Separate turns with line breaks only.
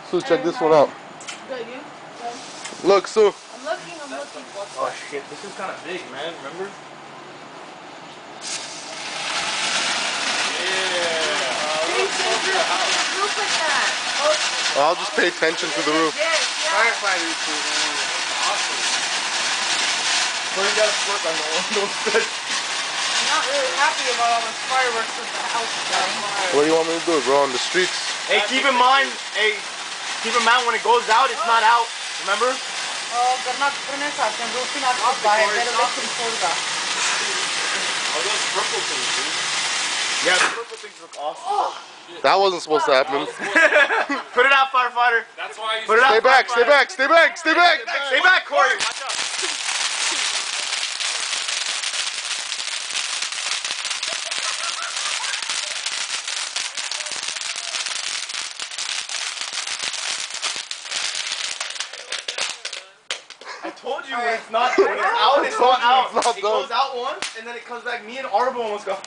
Sue, check this one out.
Good, you?
Look, Sue.
I'm looking.
Oh shit, this is kind of big, man. Remember?
Roof like that.
I'll just pay attention to the roof.
Firefighter too, man. Awesome. But you gotta work on the windows.
I'm not really happy about all this fireworks with the house going.
What do you want me to do, bro? On the streets?
Hey, keep in mind when it goes out, it's not out. Remember?
Garnak prenesatem, rufi na kubaje, pero većim kurga.
Oh, those purple things, dude. Yeah, the purple things look awesome.
That wasn't supposed to happen.
Put it out, firefighter.
That's why you
Put it out,
Stay back, stay back, stay back, stay back.
Stay back, Corey. Watch out. I told you when it's out, it's not out.
It's not
It
done.
goes out once, and then it comes back. Me and Arbo almost got